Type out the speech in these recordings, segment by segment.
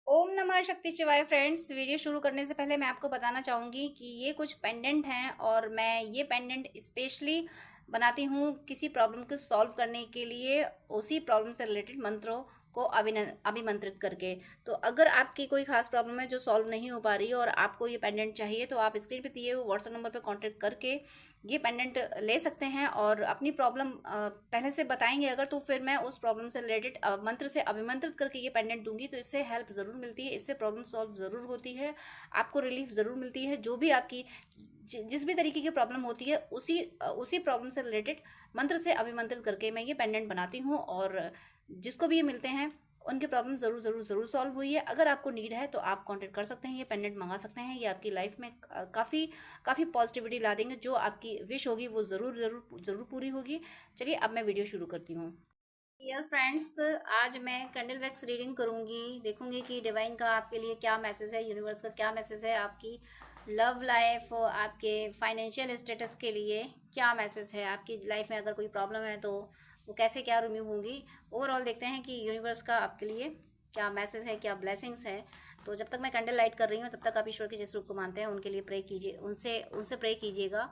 ओम नमः शक्ति शिवाय फ्रेंड्स। वीडियो शुरू करने से पहले मैं आपको बताना चाहूँगी कि ये कुछ पेंडेंट हैं और मैं ये पेंडेंट स्पेशली बनाती हूँ किसी प्रॉब्लम को सॉल्व करने के लिए, उसी प्रॉब्लम से रिलेटेड मंत्रों को अभिमंत्रित करके। तो अगर आपकी कोई खास प्रॉब्लम है जो सॉल्व नहीं हो पा रही है और आपको ये पेंडेंट चाहिए, तो आप स्क्रीन पे दिए हुए व्हाट्सएप नंबर पे कांटेक्ट करके ये पेंडेंट ले सकते हैं और अपनी प्रॉब्लम पहले से बताएंगे अगर, तो फिर मैं उस प्रॉब्लम से रिलेटेड मंत्र से अभिमंत्रित करके ये पेंडेंट दूंगी। तो इससे हेल्प ज़रूर मिलती है, इससे प्रॉब्लम सॉल्व ज़रूर होती है, आपको रिलीफ ज़रूर मिलती है। जो भी आपकी जिस भी तरीके की प्रॉब्लम होती है, उसी प्रॉब्लम से रिलेटेड मंत्र से अभिमंत्रित करके मैं ये पेंडेंट बनाती हूँ और जिसको भी ये मिलते हैं उनकी प्रॉब्लम ज़रूर ज़रूर ज़रूर सॉल्व हुई है। अगर आपको नीड है तो आप कांटेक्ट कर सकते हैं, ये पेंडेंट मंगा सकते हैं। ये आपकी लाइफ में काफ़ी पॉजिटिविटी ला देंगे। जो आपकी विश होगी वो ज़रूर ज़रूर ज़रूर पूरी होगी। चलिए अब मैं वीडियो शुरू करती हूँ। डियर फ्रेंड्स, आज मैं कैंडल वैक्स रीडिंग करूँगी। देखूँगी कि डिवाइन का आपके लिए क्या मैसेज है, यूनिवर्स का क्या मैसेज है, आपकी लव लाइफ, आपके फाइनेंशियल स्टेटस के लिए क्या मैसेज है, आपकी लाइफ में अगर कोई प्रॉब्लम है तो वो कैसे क्या रिमूव होंगी। ओवरऑल देखते हैं कि यूनिवर्स का आपके लिए क्या मैसेज है, क्या ब्लेसिंग्स है। तो जब तक मैं कैंडल लाइट कर रही हूँ तब तक आप ईश्वर के जिस रूप को मानते हैं उनके लिए प्रे कीजिए, उनसे उनसे प्रे कीजिएगा,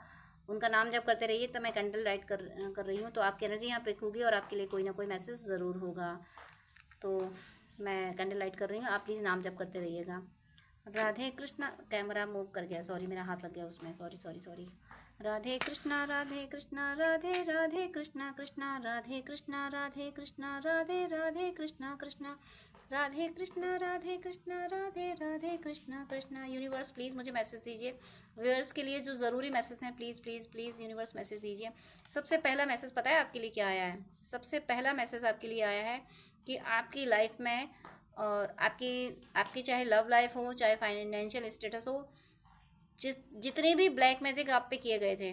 उनका नाम जब करते रहिए। तो मैं कैंडल लाइट कर रही हूँ तो आपकी एनर्जी यहाँ पिक होगी और आपके लिए कोई ना कोई मैसेज ज़रूर होगा। तो मैं कैंडल लाइट कर रही हूँ, आप प्लीज़ नाम जप करते रहिएगा। राधे कृष्णा, कैमरा मूव कर गया, सॉरी मेरा हाथ लग गया उसमें, sorry sorry sorry. Radhe Krishna Radhe Krishna Radhe Radhe Krishna Krishna Radhe Krishna Radhe Krishna Radhe Radhe Krishna Krishna Radhe Krishna Radhe Krishna Radhe Radhe Krishna Krishna. Universe please मुझे मैसेज दीजिए, व्यूअर्स के लिए जो ज़रूरी मैसेज हैं, please please please universe message दीजिए। सबसे पहला मैसेज पता है आपके लिए क्या आया है? सबसे पहला मैसेज आपके लिए आया है कि आपकी लाइफ में और आपकी आपकी चाहे लव लाइफ हो, चाहे फाइनेंशियल स्टेटस हो, जितने भी ब्लैक मैजिक आप पे किए गए थे,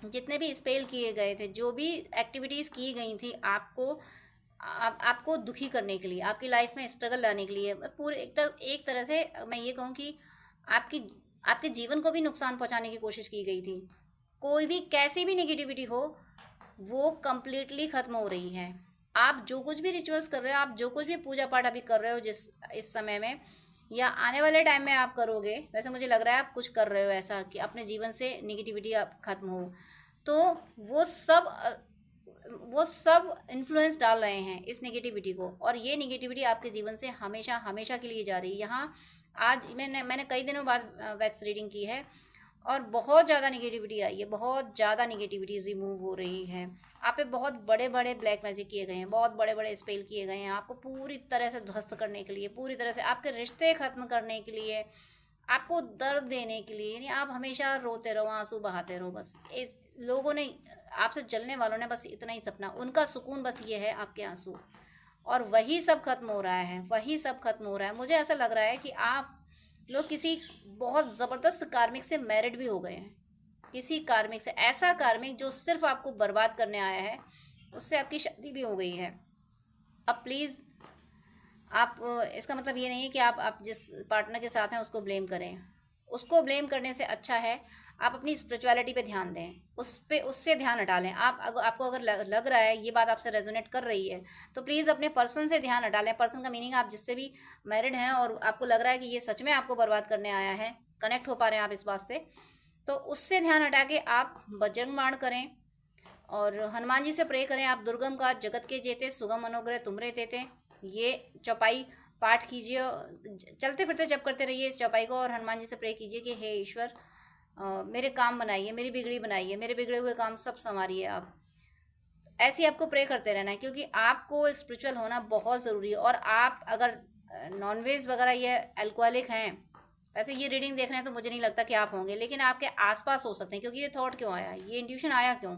जितने भी स्पेल किए गए थे, जो भी एक्टिविटीज़ की गई थी आपको दुखी करने के लिए, आपकी लाइफ में स्ट्रगल लाने के लिए, पूरे एक तरह से मैं ये कहूँ कि आपकी आपके जीवन को भी नुकसान पहुंचाने की कोशिश की गई थी। कोई भी कैसी भी नेगेटिविटी हो वो कंप्लीटली ख़त्म हो रही है। आप जो कुछ भी रिचुअल्स कर रहे हो, आप जो कुछ भी पूजा पाठ अभी कर रहे हो जिस इस समय में या आने वाले टाइम में आप करोगे, वैसे मुझे लग रहा है आप कुछ कर रहे हो ऐसा कि अपने जीवन से नेगेटिविटी आप खत्म हो, तो वो सब वो सब इन्फ्लुएंस डाल रहे हैं इस नेगेटिविटी को, और ये नेगेटिविटी आपके जीवन से हमेशा हमेशा के लिए जा रही है। यहाँ आज मैंने कई दिनों बाद वैक्स रीडिंग की है और बहुत ज़्यादा नेगेटिविटी आई है, बहुत ज़्यादा नेगेटिविटी रिमूव हो रही है। आप पे बहुत बड़े बड़े ब्लैक मैजिक किए गए हैं, बहुत बड़े बड़े स्पेल किए गए हैं आपको पूरी तरह से ध्वस्त करने के लिए, पूरी तरह से आपके रिश्ते ख़त्म करने के लिए, आपको दर्द देने के लिए। यानी आप हमेशा रोते रहो, आंसू बहाते रहो। बस इस लोगों ने, आपसे जलने वालों ने बस इतना ही सपना, उनका सुकून बस ये है आपके आंसू, और वही सब खत्म हो रहा है, वही सब खत्म हो रहा है। मुझे ऐसा लग रहा है कि आप लोग किसी बहुत ज़बरदस्त कार्मिक से मैरिड भी हो गए हैं, किसी कार्मिक से, ऐसा कार्मिक जो सिर्फ आपको बर्बाद करने आया है, उससे आपकी शादी भी हो गई है। अब प्लीज़ आप, इसका मतलब ये नहीं है कि आप जिस पार्टनर के साथ हैं उसको ब्लेम करें। उसको ब्लेम करने से अच्छा है आप अपनी स्पिरिचुअलिटी पे ध्यान दें, उससे ध्यान हटा लें। आपको अगर लग रहा है ये बात आपसे रेजोनेट कर रही है तो प्लीज़ अपने पर्सन से ध्यान हटा लें। पर्सन का मीनिंग आप जिससे भी मैरिड हैं और आपको लग रहा है कि ये सच में आपको बर्बाद करने आया है, कनेक्ट हो पा रहे हैं आप इस बात से, तो उससे ध्यान हटा के आप बजरंग बाण करें और हनुमान जी से प्रे करें। आप दुर्गम का जगत के जेते, सुगम अनुग्रह तुमरे तेते, ये चौपाई पाठ कीजिए, चलते फिरते जप करते रहिए इस चौपाई को, और हनुमान जी से प्रे कीजिए कि हे ईश्वर, मेरे काम बनाइए, मेरी बिगड़ी बनाइए, मेरे बिगड़े हुए काम सब संवारिए। आप ऐसे ही आपको प्रे करते रहना है क्योंकि आपको स्पिरिचुअल होना बहुत ज़रूरी है। और आप अगर नॉनवेज वगैरह ये अल्कोहलिक हैं, वैसे ये रीडिंग देख रहे हैं तो मुझे नहीं लगता कि आप होंगे, लेकिन आपके आसपास हो सकते हैं, क्योंकि ये थॉट क्यों आया, ये इंट्यूशन आया क्यों,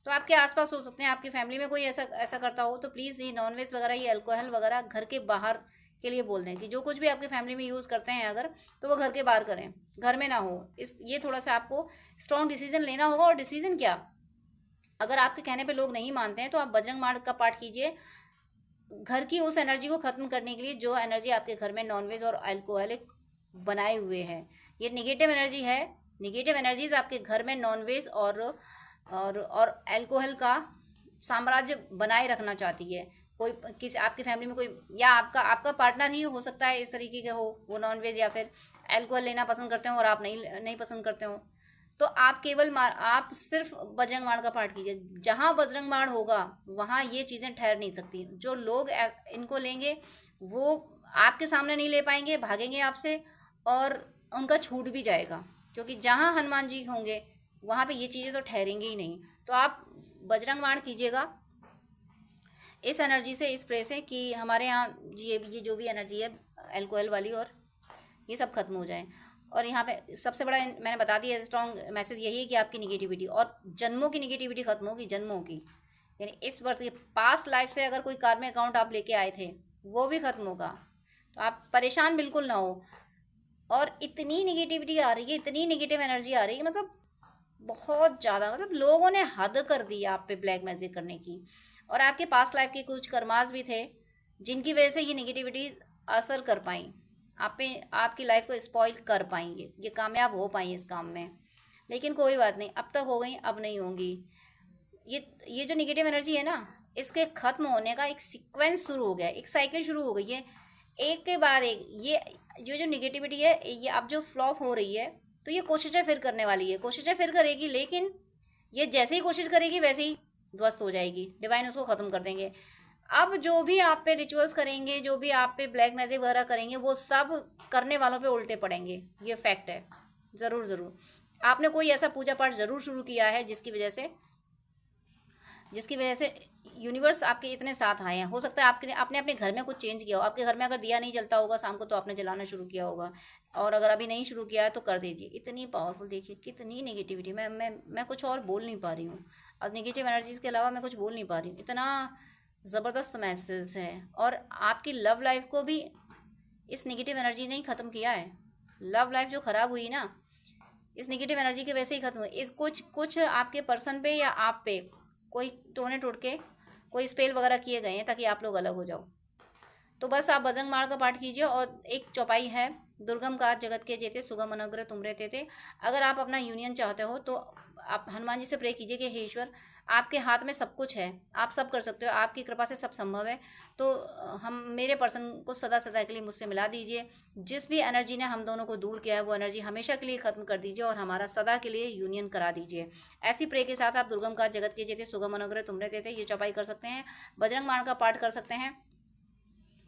तो आपके आसपास हो सकते हैं, आपकी फैमिली में कोई ऐसा ऐसा करता हो। तो प्लीज़ ये नॉनवेज वगैरह, ये अल्कोहल वगैरह घर के बाहर के लिए बोल दें कि जो कुछ भी आपकी फैमिली में यूज़ करते हैं अगर, तो वो घर के बाहर करें, घर में ना हो। ये थोड़ा सा आपको स्ट्रॉन्ग डिसीजन लेना होगा। और डिसीजन क्या, अगर आपके कहने पे लोग नहीं मानते हैं तो आप बजरंग बाण का पाठ कीजिए घर की उस एनर्जी को ख़त्म करने के लिए जो एनर्जी आपके घर में नॉनवेज और अल्कोहलिक बनाए हुए हैं। ये निगेटिव एनर्जी है, निगेटिव एनर्जीज आपके घर में नॉनवेज और अल्कोहल का साम्राज्य बनाए रखना चाहती है। कोई किसी आपकी फैमिली में कोई, या आपका आपका पार्टनर ही हो सकता है इस तरीके के हो, वो नॉनवेज या फिर अल्कोहल लेना पसंद करते हो और आप नहीं पसंद करते हो, तो आप केवल आप सिर्फ बजरंग बाण का पाठ कीजिए। जहाँ बजरंग बाण होगा वहाँ ये चीज़ें ठहर नहीं सकती। जो लोग इनको लेंगे वो आपके सामने नहीं ले पाएंगे, भागेंगे आपसे, और उनका छूट भी जाएगा, क्योंकि जहाँ हनुमान जी होंगे वहाँ पे ये चीज़ें तो ठहरेंगी ही नहीं। तो आप बजरंग बाण कीजिएगा इस एनर्जी से, इस प्रे से, कि हमारे यहाँ ये जो भी एनर्जी है अल्कोहल वाली और ये सब खत्म हो जाए। और यहाँ पे सबसे बड़ा मैंने बता दिया स्ट्रॉन्ग मैसेज यही है कि आपकी निगेटिविटी और जन्मों की निगेटिविटी खत्म होगी, जन्मों की, यानी इस बर्थ के पास्ट लाइफ से अगर कोई कार्मिक अकाउंट आप लेके आए थे वो भी खत्म होगा। तो आप परेशान बिल्कुल ना हो। और इतनी निगेटिविटी आ रही है, इतनी निगेटिव एनर्जी आ रही है, मतलब बहुत ज़्यादा, मतलब लोगों ने हद कर दी आप पे ब्लैक मैजिक करने की। और आपके पास्ट लाइफ के कुछ कर्मास भी थे जिनकी वजह से ये निगेटिविटी असर कर पाई आप पे, आपकी लाइफ को स्पॉइल कर पाएंगे, ये कामयाब हो पाई इस काम में। लेकिन कोई बात नहीं, अब तक हो गई, अब नहीं होंगी। ये जो निगेटिव एनर्जी है ना, इसके ख़त्म होने का एक सीक्वेंस शुरू हो गया, एक साइकिल शुरू हो गई है, एक के बाद एक। ये जो निगेटिविटी है, ये अब जो फ्लॉप हो रही है, तो ये कोशिशें फिर करने वाली है, कोशिशें फिर करेगी, लेकिन ये जैसे ही कोशिश करेगी वैसे ही ध्वस्त हो जाएगी, डिवाइन उसको ख़त्म कर देंगे। अब जो भी आप पे रिचुअल्स करेंगे, जो भी आप पे ब्लैक मैजिक वगैरह करेंगे, वो सब करने वालों पे उल्टे पड़ेंगे, ये फैक्ट है। ज़रूर ज़रूर आपने कोई ऐसा पूजा पाठ ज़रूर शुरू किया है जिसकी वजह से यूनिवर्स आपके इतने साथ आए हैं। हो सकता है आपने अपने घर में कुछ चेंज किया हो, आपके घर में अगर दिया नहीं जलता होगा शाम को तो आपने जलाना शुरू किया होगा, और अगर अभी नहीं शुरू किया है तो कर दीजिए। इतनी पावरफुल, देखिए कितनी नेगेटिविटी, मैं कुछ और बोल नहीं पा रही हूँ, और नेगेटिव एनर्जीज के अलावा मैं कुछ बोल नहीं पा रही हूँ, इतना ज़बरदस्त मैसेज है। और आपकी लव लाइफ को भी इस नेगेटिव एनर्जी ने ही ख़त्म किया है। लव लाइफ जो ख़राब हुई ना, इस नेगेटिव एनर्जी की वजह से ही ख़त्म हुई। इस कुछ आपके पर्सन पे या आप पे कोई टोने टोट के कोई स्पेल वगैरह किए गए हैं ताकि आप लोग अलग हो जाओ। तो बस आप बजरंग बाण का पाठ कीजिए। और एक चौपाई है, दुर्गम काज जगत के जेते सुगम अनुग्रह तुमरे तेते। अगर आप अपना यूनियन चाहते हो तो आप हनुमान जी से प्रे कीजिए कि हे ईश्वर, आपके हाथ में सब कुछ है, आप सब कर सकते हो, आपकी कृपा से सब संभव है, तो हम मेरे पर्सन को सदा सदा के लिए मुझसे मिला दीजिए। जिस भी एनर्जी ने हम दोनों को दूर किया है वो एनर्जी हमेशा के लिए ख़त्म कर दीजिए और हमारा सदा के लिए यूनियन करा दीजिए। ऐसी प्रे के साथ आप दुर्गम काज जगत के जेते सुगम अनुग्रह तुमरे तेते ये चौपाई कर सकते हैं। बजरंग बाण का पाठ कर सकते हैं।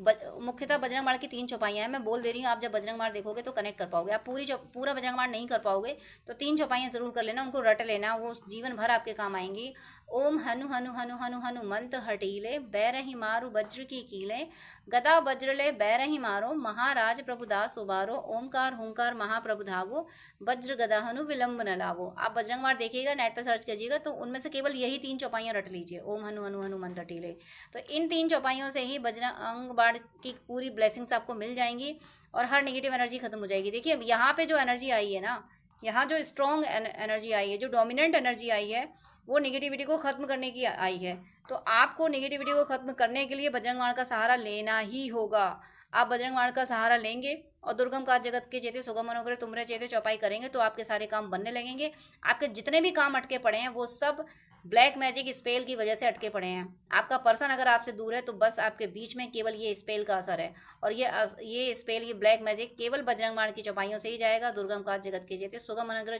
मुख्यतः बजरंग बाण की 3 चौपाइयाँ हैं, मैं बोल दे रही हूँ, आप जब बजरंग बाण देखोगे तो कनेक्ट कर पाओगे। आप पूरा बजरंग बाण नहीं कर पाओगे तो 3 चौपाइयाँ जरूर कर लेना, उनको रट लेना, वो जीवन भर आपके काम आएंगी। ओम हनु हनु हनु हनु हनुमंत हटीले, बैरही मारू वज्र की कीले, गदा वज्रले बैरही मारो, महाराज प्रभुदास उबारो, ओमकार हुंकार महाप्रभु धावो, वज्र गदा हनु विलंब न लावो। आप बजरंग बाण देखिएगा, नेट पर सर्च कीजिएगा, तो उनमें से केवल यही 3 चौपाइयाँ रट लीजिए, ओम हनु हनु हनुमंत हटीले। तो इन 3 चौपाइयों से ही बजरंग बाण की पूरी ब्लेसिंग्स आपको मिल जाएंगी और हर नेगेटिव एनर्जी खत्म हो जाएगी। देखिए यहाँ पे जो एनर्जी आई है ना, यहाँ जो स्ट्रॉन्ग एनर्जी आई है, जो डोमिनेंट एनर्जी आई है, वो नेगेटिविटी को ख़त्म करने की आई है। तो आपको नेगेटिविटी को ख़त्म करने के लिए बजरंग बाण का सहारा लेना ही होगा। आप बजरंग बाण का सहारा लेंगे और दुर्गम काज जगत के जेते सुगम अनुग्रह तुमरे चेते चौपाई करेंगे तो आपके सारे काम बनने लगेंगे। आपके जितने भी काम अटके पड़े हैं वो सब ब्लैक मैजिक स्पेल की वजह से अटके पड़े हैं। आपका पर्सन अगर आपसे दूर है तो बस आपके बीच में केवल ये स्पेल का असर है, और ये स्पेल, ये ब्लैक मैजिक केवल बजरंग बाण की चौपाइयों से ही जाएगा। दुर्गम काज जगत के जेते सुगम अनुग्रह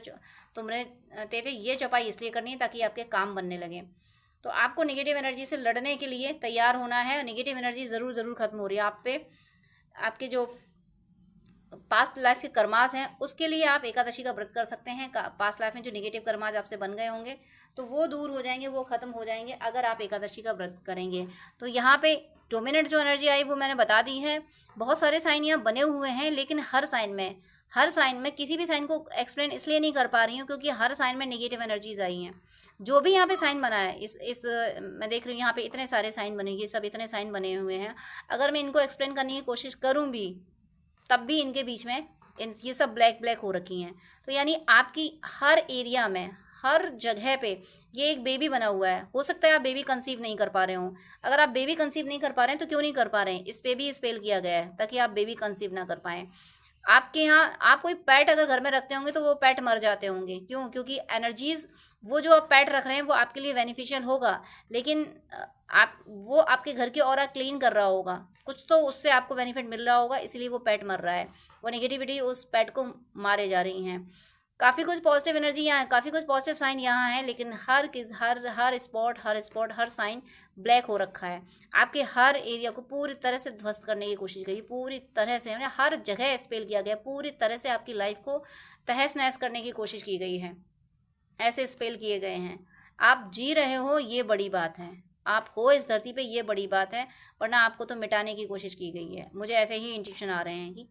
तुमरे तेते, ये चौपाई इसलिए करनी है ताकि आपके काम बनने लगे। तो आपको नेगेटिव एनर्जी से लड़ने के लिए तैयार होना है। नेगेटिव एनर्जी ज़रूर खत्म हो रही है आप पे। आपके जो पास्ट लाइफ के कर्मास हैं उसके लिए आप एकादशी का व्रत कर सकते हैं। पास्ट लाइफ में जो नेगेटिव कर्मास आपसे बन गए होंगे तो वो दूर हो जाएंगे, वो ख़त्म हो जाएंगे अगर आप एकादशी का व्रत करेंगे। तो यहाँ पे डोमिनेंट जो एनर्जी आई वो मैंने बता दी है। बहुत सारे साइन यहाँ बने हुए हैं, लेकिन हर साइन में किसी भी साइन को एक्सप्लेन इसलिए नहीं कर पा रही हूँ क्योंकि हर साइन में नेगेटिव एनर्जीज आई हैं। जो भी यहाँ पे साइन बना है, इस मैं देख रही हूँ यहाँ पे इतने सारे साइन बने, ये सब इतने साइन बने हुए हैं। अगर मैं इनको एक्सप्लेन करने की कोशिश करूँ भी तब भी इनके बीच में ये सब ब्लैक हो रखी हैं। तो यानी आपकी हर एरिया में, हर जगह पे ये एक बेबी बना हुआ है। हो सकता है आप बेबी कंसीव नहीं कर पा रहे हो। अगर आप बेबी कंसीव नहीं कर पा रहे हैं तो क्यों नहीं कर पा रहे हैं, इस पे भी स्पेल किया गया है ताकि आप बेबी कंसीव ना कर पाएँ। आपके यहाँ आप कोई पेट अगर घर में रखते होंगे तो वो पेट मर जाते होंगे, क्यों? क्योंकि एनर्जीज वो जो आप पेट रख रहे हैं वो आपके लिए बेनिफिशियल होगा, लेकिन आप वो आपके घर की ऑरा क्लीन कर रहा होगा, कुछ तो उससे आपको बेनिफिट मिल रहा होगा, इसलिए वो पेट मर रहा है। वो नेगेटिविटी उस पेट को मारे जा रही हैं। काफ़ी कुछ पॉजिटिव एनर्जी यहाँ है, काफ़ी कुछ पॉजिटिव साइन यहाँ है, लेकिन हर साइन ब्लैक हो रखा है। आपके हर एरिया को पूरी तरह से ध्वस्त करने की कोशिश करी, पूरी तरह से, मतलब हर जगह स्पेल किया गया, पूरी तरह से आपकी लाइफ को तहस नहस करने की कोशिश की गई है। ऐसे स्पेल किए गए हैं। आप जी रहे हो ये बड़ी बात है, आप हो इस धरती पे ये बड़ी बात है, वरना आपको तो मिटाने की कोशिश की गई है। मुझे ऐसे ही इंट्यूशन आ रहे हैं कि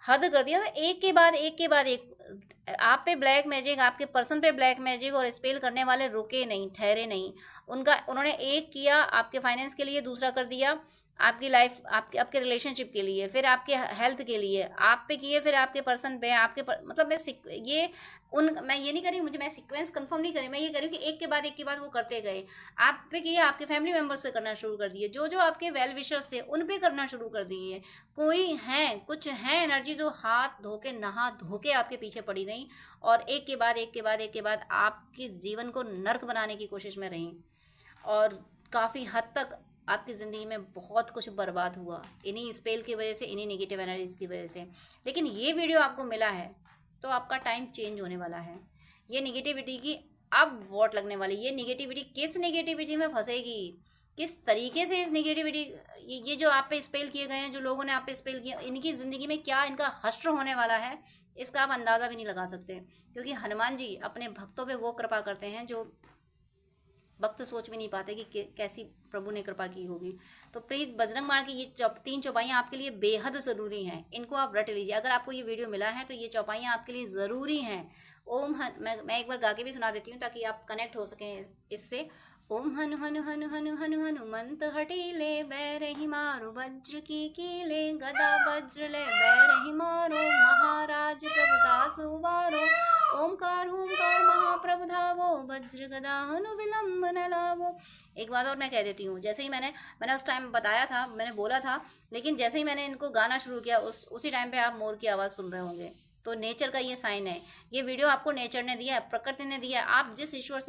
हद कर दिया, एक के बाद एक के बाद एक आप पे ब्लैक मैजिक, आपके पर्सन पे ब्लैक मैजिक, और स्पेल करने वाले रुके नहीं, ठहरे नहीं। उन्होंने एक किया आपके फाइनेंस के लिए, दूसरा कर दिया आपकी लाइफ, आपके रिलेशनशिप के लिए, फिर आपके हेल्थ के लिए, आप पे किए, फिर आपके पर्सन पे, मतलब मैं ये नहीं करी, मैं सीक्वेंस कंफर्म नहीं करी, मैं ये करी कि एक के बाद एक के बाद वो करते गए। आप पे किए, आपके फैमिली मेंबर्स पे करना शुरू कर दिए, जो जो आपके वेल विशर्स थे उन पे करना शुरू कर दिए। कुछ है एनर्जी जो हाथ धो के, नहा धो के आपके पीछे पड़ी रही, और एक के बाद आपके जीवन को नर्क बनाने की कोशिश में रही, और काफ़ी हद तक आपकी ज़िंदगी में बहुत कुछ बर्बाद हुआ इन्हीं स्पेल की वजह से, इन्हीं नेगेटिव एनर्जीज की वजह से। लेकिन ये वीडियो आपको मिला है तो आपका टाइम चेंज होने वाला है। ये नेगेटिविटी की अब वोट लगने वाली, ये नेगेटिविटी किस नेगेटिविटी में फंसेगी, किस तरीके से इस नेगेटिविटी, ये जो आप पे स्पेल किए गए हैं, जो लोगों ने आप पे स्पेल किया, इनकी ज़िंदगी में क्या इनका हश्र होने वाला है, इसका आप अंदाज़ा भी नहीं लगा सकते। क्योंकि हनुमान जी अपने भक्तों पे वो कृपा करते हैं जो भक्त सोच भी नहीं पाते कि कैसी प्रभु ने कृपा की होगी। तो प्लीज़ बजरंग बाण की ये 3 चौपाइयाँ आपके लिए बेहद ज़रूरी हैं, इनको आप रट लीजिए। अगर आपको ये वीडियो मिला है तो ये चौपाइयाँ आपके लिए ज़रूरी हैं। मैं एक बार गा के भी सुना देती हूँ ताकि आप कनेक्ट हो सकें इससे। ओम हनु हनु हनु हनु हनु हनुमंत हटीले बैरहि मारो, वज्र की कीले गदा वज्र ले बैरहि मारो, महाराज प्रभुदास उबारो, ओमकार महाप्रभु धावो, वज्र गदा हनु विलंब न लावो। एक बात और मैं कह देती हूँ, जैसे ही मैंने उस टाइम बताया था, मैंने बोला था, लेकिन जैसे ही मैंने इनको गाना शुरू किया उसी टाइम पे आप मोर की आवाज़ सुन रहे होंगे। तो नेचर का ये साइन है, ये वीडियो आपको नेचर ने दिया है, प्रकृति ने दिया है। आप जिस ईश्वर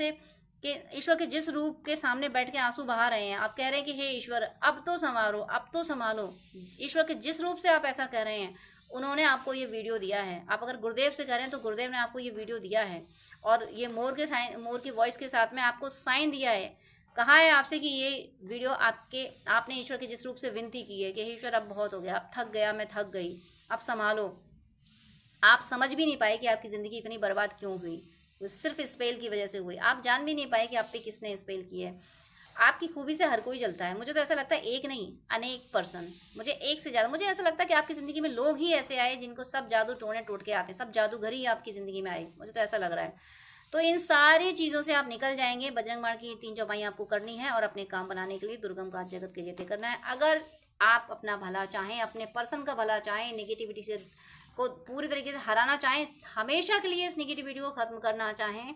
के जिस रूप के सामने बैठ के आंसू बहा रहे हैं, आप कह रहे हैं कि हे ईश्वर अब तो संवारो, अब तो संभालो। ईश्वर के जिस रूप से आप ऐसा कह रहे हैं, उन्होंने आपको ये वीडियो दिया है। आप अगर गुरुदेव से कह रहे हैं तो गुरुदेव ने आपको ये वीडियो दिया है, और ये मोर की वॉइस के साथ में आपको साइन दिया है, कहा है आपसे कि ये वीडियो आपने ईश्वर के जिस रूप से विनती की है कि हे ईश्वर अब बहुत हो गया, अब थक गया, मैं थक गई, अब संभालो। आप समझ भी नहीं पाए कि आपकी ज़िंदगी इतनी बर्बाद क्यों हुई, वो सिर्फ स्पेल की वजह से हुई। आप जान भी नहीं पाए कि आप पे किसने स्पेल की है। आपकी खूबी से हर कोई जलता है। मुझे तो ऐसा लगता है एक नहीं, अनेक पर्सन, मुझे एक से ज़्यादा, मुझे ऐसा लगता है कि आपकी ज़िंदगी में लोग ही ऐसे आए जिनको सब जादू टोने टूट के आते हैं, सब जादूगर ही आपकी ज़िंदगी में आए, मुझे तो ऐसा लग रहा है। तो इन सारी चीज़ों से आप निकल जाएंगे। बजरंग बाण की 3 चौपाइयाँ आपको करनी है, और अपने काम बनाने के लिए दुर्गम काज जगत के जेते करना है। अगर आप अपना भला चाहें, अपने पर्सन का भला चाहें, नेगेटिविटी से को पूरी तरीके से हराना चाहें, हमेशा के लिए इस नेगेटिविटी को ख़त्म करना चाहें,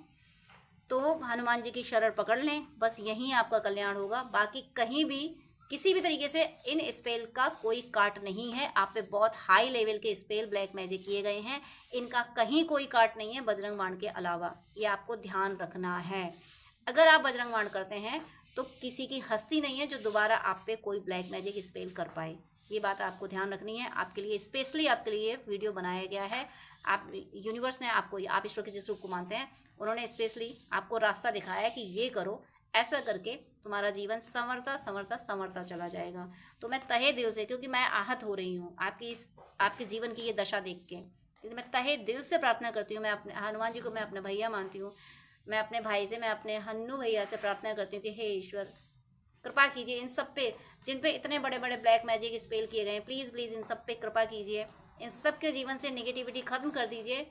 तो हनुमान जी की शरण पकड़ लें। बस यहीं आपका कल्याण होगा। बाकी कहीं भी किसी भी तरीके से इन स्पेल का कोई काट नहीं है। आप पे बहुत हाई लेवल के स्पेल ब्लैक मैजिक किए गए हैं, इनका कहीं कोई काट नहीं है बजरंग बाण के अलावा। ये आपको ध्यान रखना है। अगर आप बजरंग बाण करते हैं तो किसी की हस्ती नहीं है जो दोबारा आप पे कोई ब्लैक मैजिक स्पेल कर पाए। ये बात आपको ध्यान रखनी है। आपके लिए स्पेशली आपके लिए वीडियो बनाया गया है। आप यूनिवर्स ने आपको, आप ईश्वर के जिस रूप को मानते हैं, उन्होंने स्पेशली आपको रास्ता दिखाया है कि ये करो, ऐसा करके तुम्हारा जीवन संवरता संवरता संवरता चला जाएगा। तो मैं तहे दिल से, क्योंकि मैं आहत हो रही हूँ आपके जीवन की ये दशा देख के, मैं तहे दिल से प्रार्थना करती हूँ। मैं अपने हनुमान जी को मैं अपने भैया मानती हूँ। मैं अपने भाई से, मैं अपने हन्नू भैया से प्रार्थना करती हूँ कि हे ईश्वर कृपा कीजिए इन सब पे, जिन पे इतने बड़े बड़े ब्लैक मैजिक स्पेल किए गए हैं, प्लीज़ प्लीज़ इन सब पे कृपा कीजिए। इन सब के जीवन से नेगेटिविटी ख़त्म कर दीजिए,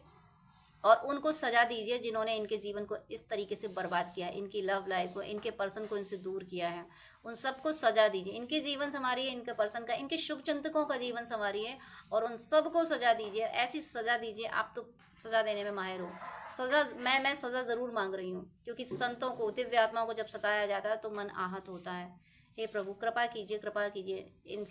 और उनको सजा दीजिए जिन्होंने इनके जीवन को इस तरीके से बर्बाद किया है, इनकी लव लाइफ को, इनके पर्सन को इनसे दूर किया है, उन सबको सजा दीजिए। इनके जीवन संवारिए, इनके पर्सन का, इनके शुभ चिंतकों का जीवन संवारिए, और उन सबको सजा दीजिए। ऐसी सजा दीजिए, आप तो सजा देने में माहिर हो। सजा मैं सजा ज़रूर मांग रही हूँ, क्योंकि संतों को, दिव्य आत्माओं को जब सताया जाता है तो मन आहत होता है। हे प्रभु कृपा कीजिए, कृपा कीजिए, इन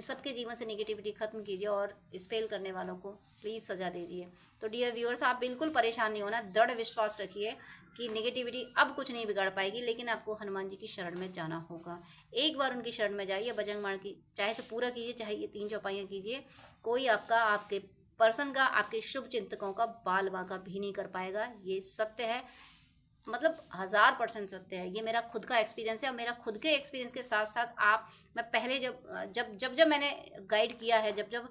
सब के जीवन से नेगेटिविटी खत्म कीजिए और स्पेल करने वालों को प्लीज़ सजा दीजिए। तो डियर व्यूअर्स, आप बिल्कुल परेशान नहीं होना, दृढ़ विश्वास रखिए कि नेगेटिविटी अब कुछ नहीं बिगाड़ पाएगी, लेकिन आपको हनुमान जी की शरण में जाना होगा। एक बार उनकी शरण में जाइए, बजरंग बाण की चाहे तो पूरा कीजिए, चाहे ये 3 चौपाइयाँ कीजिए, कोई आपके पर्सन का, आपके शुभ चिंतकों का बाल बांका भी नहीं कर पाएगा। ये सत्य है, मतलब 1000% सत्य है। ये मेरा खुद का एक्सपीरियंस है और मेरा खुद के एक्सपीरियंस के साथ साथ मैं पहले जब मैंने गाइड किया है, जब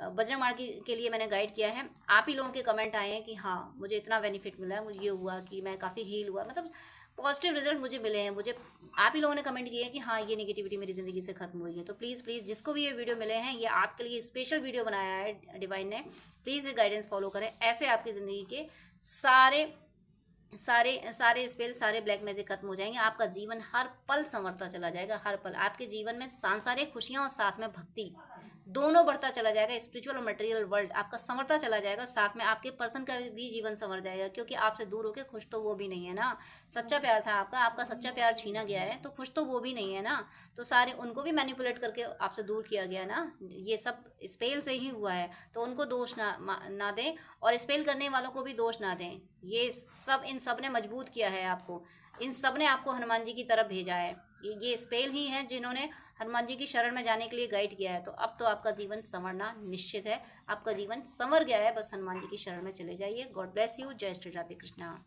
बजरंग बाण के लिए मैंने गाइड किया है, आप ही लोगों के कमेंट आए हैं कि हाँ मुझे इतना बेनिफिट मिला है, मुझे ये हुआ कि मैं काफ़ी हील हुआ, मतलब पॉजिटिव रिजल्ट मुझे मिले हैं। मुझे आप ही लोगों ने कमेंट किए हैं कि हाँ ये नेगेटिविटी मेरी ज़िंदगी से खत्म हुई है। तो प्लीज़ जिसको भी ये वीडियो मिले हैं, ये आपके लिए स्पेशल वीडियो बनाया है डिवाइन ने, प्लीज़ ये गाइडेंस फॉलो करें। ऐसे आपकी ज़िंदगी के सारे स्पेल, सारे ब्लैक मैजिक खत्म हो जाएंगे। आपका जीवन हर पल संवरता चला जाएगा, हर पल आपके जीवन में सांसारिक खुशियां और साथ में भक्ति दोनों बढ़ता चला जाएगा। स्पिरिचुअल और मटेरियल वर्ल्ड आपका संवरता चला जाएगा, साथ में आपके पर्सन का भी जीवन संवर जाएगा, क्योंकि आपसे दूर होकर खुश तो वो भी नहीं है ना। सच्चा प्यार था आपका सच्चा प्यार छीना गया है, तो खुश तो वो भी नहीं है ना। तो सारे उनको भी मैनिपुलेट करके आपसे दूर किया गया ना, ये सब स्पेल से ही हुआ है। तो उनको दोष ना दें और स्पेल करने वालों को भी दोष ना दें। ये सब इन सब ने मजबूत किया है आपको, इन सब ने आपको हनुमान जी की तरफ भेजा है। ये स्पेल ही हैं जिन्होंने हनुमान जी की शरण में जाने के लिए गाइड किया है। तो अब तो आपका जीवन संवरना निश्चित है, आपका जीवन संवर गया है, बस हनुमान जी की शरण में चले जाइए। God bless you. जय श्री राधे कृष्णा।